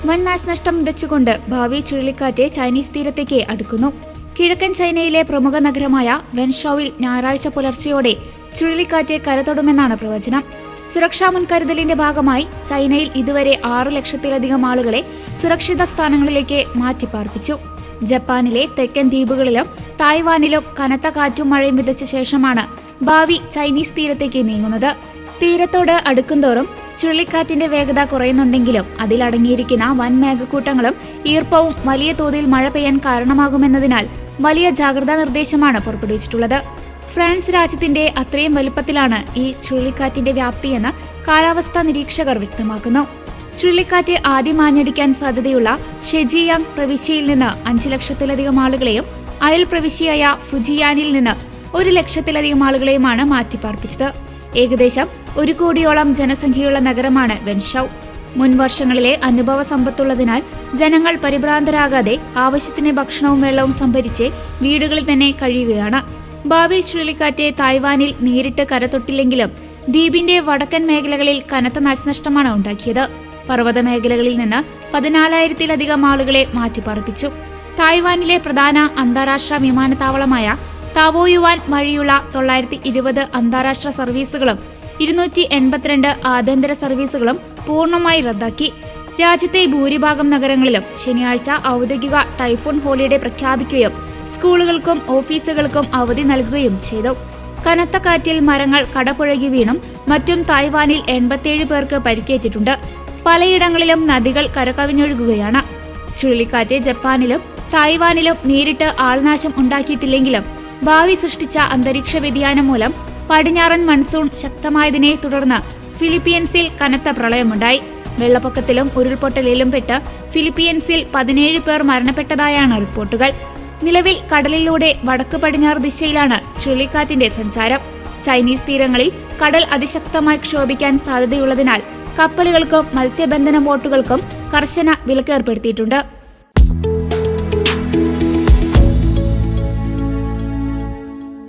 വൻ നാശനഷ്ടം വിതച്ചുകൊണ്ട് ഭാവി ചുഴലിക്കാറ്റ് ചൈനീസ് തീരത്തേക്ക് അടുക്കുന്നു. കിഴക്കൻ ചൈനയിലെ പ്രമുഖ നഗരമായ വെൻഷൌവിൽ ഞായറാഴ്ച പുലർച്ചെയോടെ ചുഴലിക്കാറ്റ് കരതൊടുമെന്നാണ് പ്രവചനം. സുരക്ഷാ മുൻകരുതലിന്റെ ഭാഗമായി ചൈനയിൽ ഇതുവരെ 6 ലക്ഷത്തിലധികം ആളുകളെ സുരക്ഷിത സ്ഥാനങ്ങളിലേക്ക് മാറ്റിപ്പാർപ്പിച്ചു. ജപ്പാനിലെ തെക്കൻ ദ്വീപുകളിലും തായ്വാനിലും കനത്ത കാറ്റും മഴയും വിതച്ച ശേഷമാണ് ഭാവി ചൈനീസ് തീരത്തേക്ക് നീങ്ങുന്നത്. തീരത്തോട് അടുക്കുംതോറും ചുഴലിക്കാറ്റിന്റെ വേഗത കുറയുന്നുണ്ടെങ്കിലും അതിലടങ്ങിയിരിക്കുന്ന വൻ മേഘക്കൂട്ടങ്ങളും ഈർപ്പവും വലിയ തോതിൽ മഴ പെയ്യാൻ കാരണമാകുമെന്നതിനാൽ വലിയ ജാഗ്രതാ നിർദ്ദേശമാണ് പുറപ്പെടുവിച്ചിട്ടുള്ളത്. ഫ്രാൻസ് രാജ്യത്തിന്റെ അത്രയും വലുപ്പത്തിലാണ് ഈ ചുഴലിക്കാറ്റിന്റെ വ്യാപ്തിയെന്ന് കാലാവസ്ഥാ നിരീക്ഷകർ വ്യക്തമാക്കുന്നു. ചുഴലിക്കാറ്റ് ആദ്യം ആഞ്ഞടിക്കാൻ സാധ്യതയുള്ള ഷെജിയാങ് പ്രവിശ്യയിൽ നിന്ന് 5 ലക്ഷത്തിലധികം ആളുകളെയും അയൽ പ്രവിശ്യയായ ഫുജിയാനിൽ നിന്ന് 1 ലക്ഷത്തിലധികം ആളുകളെയുമാണ് മാറ്റിപ്പാർപ്പിച്ചത്. ഏകദേശം 1 കോടിയോളം ജനസംഖ്യയുള്ള നഗരമാണ് വെൻഷൌ. മുൻ വർഷങ്ങളിലെ അനുഭവ സമ്പത്തുള്ളതിനാൽ ജനങ്ങൾ പരിഭ്രാന്തരാകാതെ ആവശ്യത്തിന് ഭക്ഷണവും വെള്ളവും സംഭരിച്ച് വീടുകളിൽ തന്നെ കഴിയുകയാണ്. ഭാവി ചുഴലിക്കാറ്റ് തായ്വാനിൽ നേരിട്ട് കരതൊട്ടില്ലെങ്കിലും ദ്വീപിന്റെ വടക്കൻ മേഖലകളിൽ കനത്ത നാശനഷ്ടമാണ് ഉണ്ടാക്കിയത്. പർവ്വത മേഖലകളിൽ നിന്ന് 14,000-ലധികം ആളുകളെ മാറ്റിപ്പാർപ്പിച്ചു. തായ്വാനിലെ പ്രധാന അന്താരാഷ്ട്ര വിമാനത്താവളമായ താവോയുവാൻ വഴിയുള്ള 920 അന്താരാഷ്ട്ര സർവീസുകളും 282 ആഭ്യന്തര സർവീസുകളും പൂർണ്ണമായി റദ്ദാക്കി. രാജ്യത്തെ ഭൂരിഭാഗം നഗരങ്ങളിലും ശനിയാഴ്ച ഔദ്യോഗിക ടൈഫൂൺ ഹോളിഡേ പ്രഖ്യാപിക്കുകയും സ്കൂളുകൾക്കും ഓഫീസുകൾക്കും അവധി നൽകുകയും ചെയ്തു. കനത്ത കാറ്റിൽ മരങ്ങൾ കടപുഴകി വീണും മറ്റും തായ്വാനിൽ 87 പേർക്ക് പരിക്കേറ്റിട്ടുണ്ട്. പലയിടങ്ങളിലും നദികൾ കരകവിഞ്ഞൊഴുകുകയാണ്. ചുഴലിക്കാറ്റ് ജപ്പാനിലും തായ്വാനിലും നേരിട്ട് ആൾനാശം ഉണ്ടാക്കിയിട്ടില്ലെങ്കിലും ഭാവി സൃഷ്ടിച്ച അന്തരീക്ഷ വ്യതിയാനം മൂലം പടിഞ്ഞാറൻ മൺസൂൺ ശക്തമായതിനെ തുടർന്ന് ഫിലിപ്പീൻസിൽ കനത്ത പ്രളയമുണ്ടായി. വെള്ളപ്പൊക്കത്തിലും ഉരുൾപൊട്ടലിലും പെട്ട് ഫിലിപ്പീൻസിൽ 17 പേർ മരണപ്പെട്ടതായാണ് റിപ്പോർട്ടുകൾ. നിലവിൽ കടലിലൂടെ വടക്ക് പടിഞ്ഞാറ് ദിശയിലാണ് ചുഴലിക്കാറ്റിന്റെ സഞ്ചാരം. ചൈനീസ് തീരങ്ങളിൽ കടൽ അതിശക്തമായി ക്ഷോഭിക്കാൻ സാധ്യതയുള്ളതിനാൽ കപ്പലുകൾക്കും മത്സ്യബന്ധന ബോട്ടുകൾക്കും കർശന വിലക്ക് ഏർപ്പെടുത്തിയിട്ടുണ്ട്.